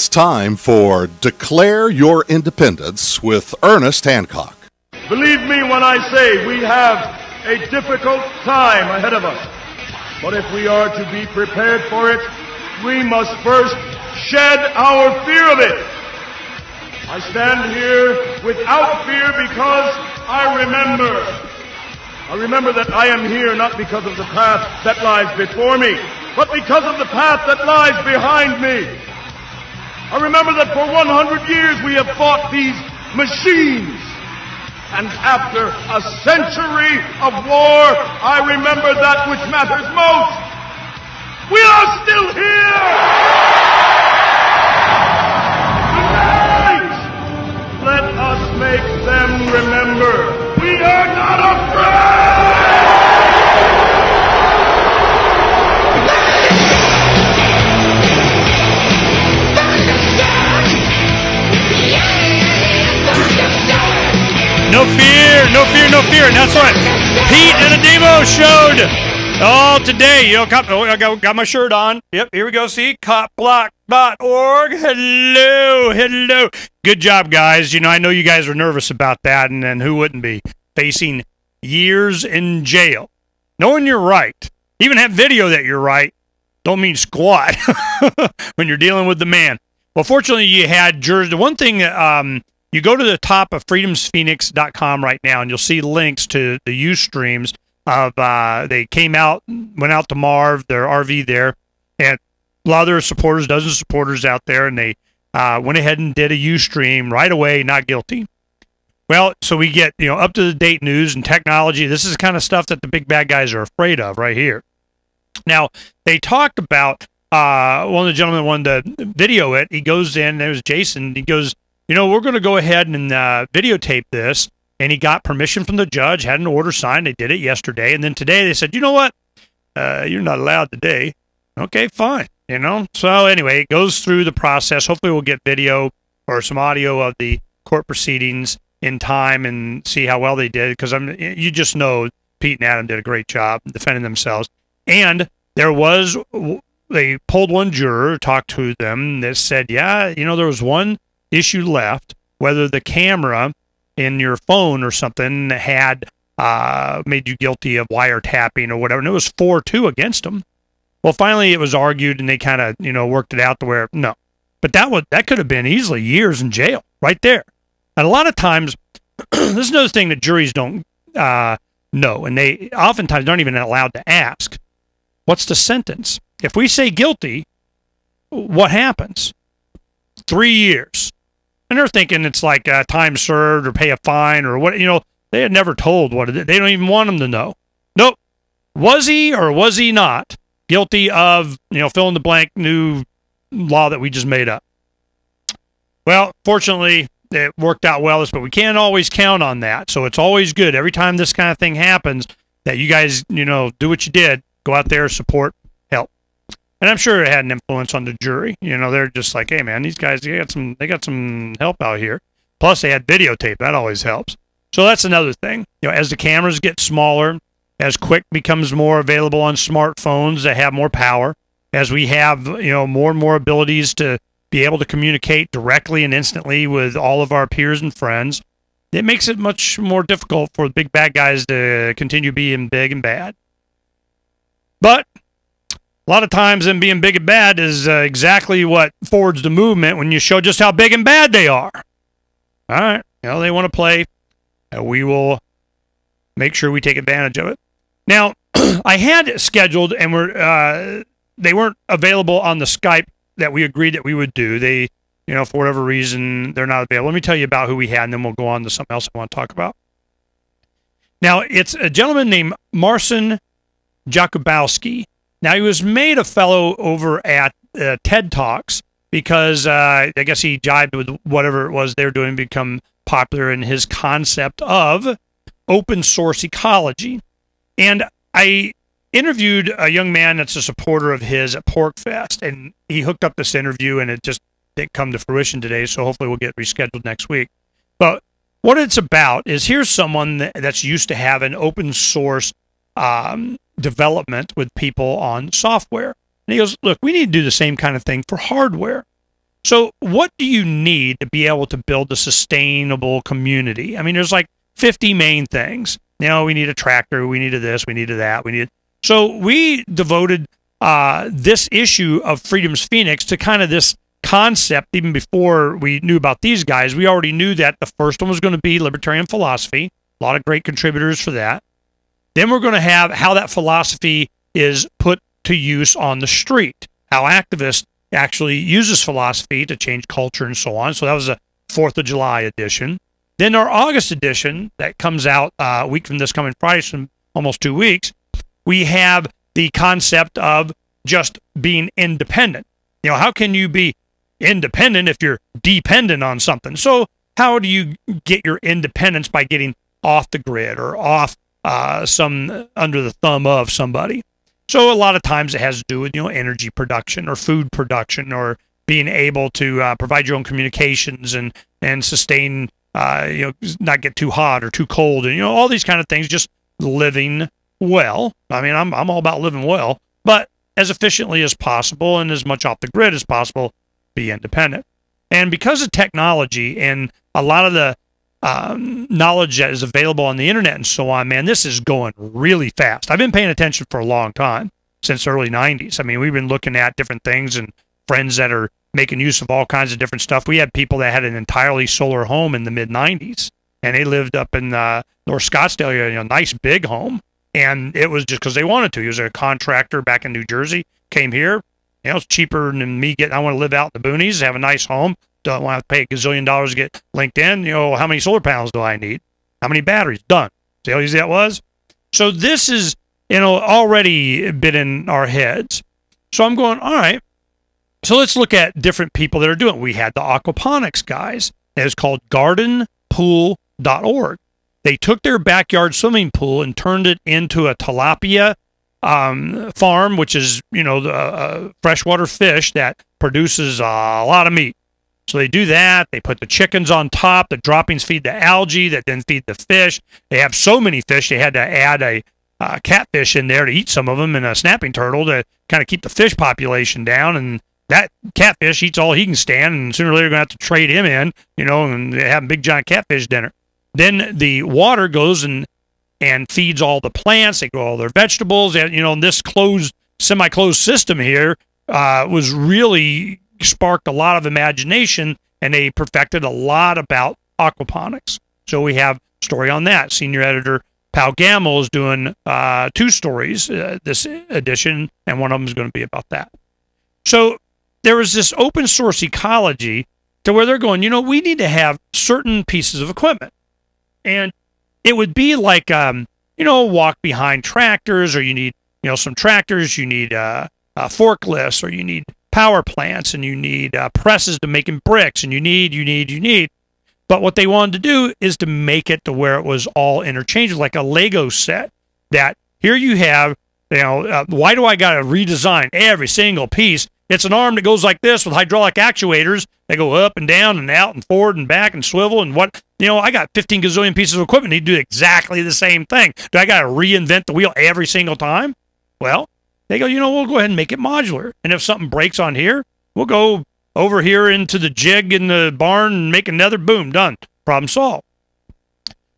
It's time for Declare Your Independence with Ernest Hancock. Believe me when I say we have a difficult time ahead of us. But if we are to be prepared for it, we must first shed our fear of it. I stand here without fear because I remember that I am here not because of the path that lies before me, but because of the path that lies behind me. I remember that for 100 years we have fought these machines. And after a century of war, I remember that which matters most. We are still here! Tonight, let us make them remember we are not afraid! No fear, no fear, no fear. And that's what Pete and Ademo showed all today. You know, I got my shirt on. Yep, here we go. See, copblock.org. Hello, hello. Good job, guys. You know, I know you guys are nervous about that, and who wouldn't be? Facing years in jail. Knowing you're right. Even have video that you're right. Don't mean squat when you're dealing with the man. Well, fortunately, you had jurors. The one thing you go to the top of freedomsphoenix.com right now, and you'll see links to the Ustreams of they came out, went out to Marv, their RV there, and a lot of their supporters, dozens of supporters out there, and they went ahead and did a Ustream right away, not guilty. Well, so we get up to the date news and technology. This is the kind of stuff that the big bad guys are afraid of right here. Now they talk about one of the gentlemen wanted to video it. He goes in. There's Jason. He goes, we're going to go ahead and videotape this. And he got permission from the judge, had an order signed. They did it yesterday. And then today they said, you know what? You're not allowed today. Okay, fine. So anyway, it goes through the process. Hopefully we'll get video or some audio of the court proceedings in time and see how well they did. Because you just know Pete and Adam did a great job defending themselves. And they pulled one juror, talked to them, that said, yeah, there was one issue left, whether the camera in your phone or something had made you guilty of wiretapping or whatever, and it was 4-2 against them. Well, finally it was argued, and they kind of worked it out to where no, but that could have been easily years in jail right there. And a lot of times, this is another thing that juries don't know, and they oftentimes aren't even allowed to ask, what's the sentence? If we say guilty, what happens? 3 years. And they're thinking it's like time served or pay a fine or what, they had never told what it is. They don't even want them to know. Nope. Was he or was he not guilty of, fill in the blank new law that we just made up? Well, fortunately, it worked out well, but we can't always count on that. So it's always good every time this kind of thing happens that you guys, do what you did. Go out there, support, help. And I'm sure it had an influence on the jury. They're just like, hey, man, these guys, they got some help out here. Plus, they had videotape. That always helps. So that's another thing. As the cameras get smaller, as Quick becomes more available on smartphones that have more power, as we have, more and more abilities to be able to communicate directly and instantly with all of our peers and friends, it makes it much more difficult for the big bad guys to continue being big and bad. But a lot of times them being big and bad is exactly what forwards the movement when you show just how big and bad they are. All right. They want to play. We will make sure we take advantage of it. Now, I had scheduled, and they weren't available on the Skype that we agreed that we would do. They, for whatever reason, they're not available. Let me tell you about who we had, and then we'll go on to something else I want to talk about. Now, it's a gentleman named Marcin Jakubowski. Now, he was made a fellow over at TED Talks because I guess he jibed with whatever it was they're doing, become popular in his concept of open source ecology. And I interviewed a young man that's a supporter of his at PorkFest, and he hooked up this interview, and it just didn't come to fruition today, so hopefully we'll get rescheduled next week. But what it's about is here's someone that's used to having open source development with people on software. And he goes, look, we need to do the same kind of thing for hardware. So what do you need to be able to build a sustainable community? I mean, there's like 50 main things. You know, we need a tractor, we needed this, we needed that, we needed... So we devoted this issue of Freedom's Phoenix to kind of this concept. Even before we knew about these guys, we already knew that the first one was going to be libertarian philosophy. A lot of great contributors for that. Then we're going to have how that philosophy is put to use on the street, how activists actually uses philosophy to change culture and so on. So that was a 4th of July edition. Then our August edition that comes out a week from this coming Friday, so almost 2 weeks, we have the concept of just being independent. You know, how can you be independent if you're dependent on something? So how do you get your independence? By getting off the grid or off some under the thumb of somebody. So a lot of times it has to do with, you know, energy production or food production, or being able to provide your own communications and sustain, you know, not get too hot or too cold, and, you know, all these kind of things, just living well. I mean, I'm all about living well, but as efficiently as possible and as much off the grid as possible, be independent. And because of technology and a lot of the knowledge that is available on the internet and so on, man, this is going really fast. I've been paying attention for a long time, since early 90s. I mean, we've been looking at different things and friends that are making use of all kinds of different stuff. We had people that had an entirely solar home in the mid 90s, and they lived up in North Scottsdale area, you know, nice big home. And it was just because they wanted to. He was a contractor back in New Jersey, came here. You know, it's cheaper than me I want to live out in the boonies, have a nice home. Don't want to pay $1 gazillion to get linked in. You know, how many solar panels do I need? How many batteries? Done. See how easy that was? So this is, you know, already been in our heads. So I'm going, all right, so let's look at different people that are doing it. We had the aquaponics guys. It was called gardenpool.org. They took their backyard swimming pool and turned it into a tilapia farm, which is, you know, the freshwater fish that produces a lot of meat. So they do that. They put the chickens on top. The droppings feed the algae that then feed the fish. They have so many fish, they had to add a catfish in there to eat some of them, and a snapping turtle to kind of keep the fish population down. And that catfish eats all he can stand, and sooner or later, you're going to have to trade him in, you know, and they have a big giant catfish dinner. Then the water goes and feeds all the plants. They grow all their vegetables. And, you know, this closed, semi-closed system here was really sparked a lot of imagination, and they perfected a lot about aquaponics. So we have a story on that. Senior editor Pal Gamble is doing 2 stories this edition, and one of them is going to be about that. So there was this open source ecology to where they're going, you know, we need to have certain pieces of equipment. And it would be like, you know, walk behind tractors, or you need, you know, some tractors, you need forklifts, or you need power plants, and you need presses to making bricks, and you need. But what they wanted to do is to make it to where it was all interchangeable, like a Lego set, that here you have, you know, why do I got to redesign every single piece? It's an arm that goes like this with hydraulic actuators. They go up and down and out and forward and back and swivel and what, you know, I got 15 gazillion pieces of equipment. They do exactly the same thing. Do I got to reinvent the wheel every single time? Well, they go, you know, we'll go ahead and make it modular. And if something breaks on here, we'll go over here into the jig in the barn and make another, boom, done. Problem solved.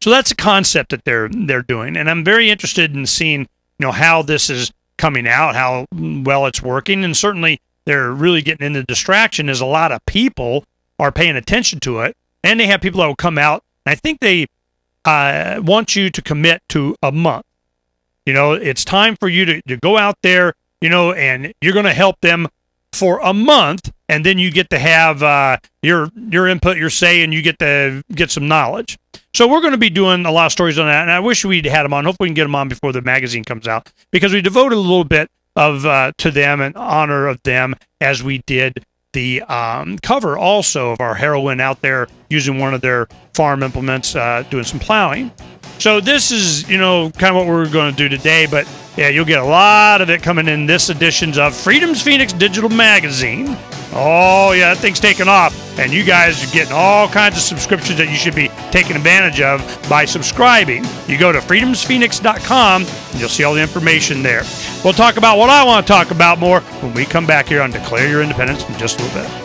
So that's a concept that they're doing. And I'm very interested in seeing, you know, how this is coming out, how well it's working. And certainly they're really getting into distraction as a lot of people are paying attention to it. And they have people that will come out. And I think they want you to commit to a month. You know, it's time for you to go out there, you know, and you're going to help them for a month. And then you get to have your input, your say, and you get to get some knowledge. So we're going to be doing a lot of stories on that. And I wish we'd had them on. Hopefully we can get them on before the magazine comes out, because we devoted a little bit of to them in honor of them, as we did the cover also of our heroine out there using one of their farm implements, doing some plowing. So this is, you know, kind of what we're going to do today, but yeah, you'll get a lot of it coming in this editions of Freedom's Phoenix Digital Magazine. Oh yeah, that thing's taking off, and you guys are getting all kinds of subscriptions that you should be taking advantage of by subscribing. You go to freedomsphoenix.com and you'll see all the information there. We'll talk about what I want to talk about more when we come back here on Declare Your Independence in just a little bit.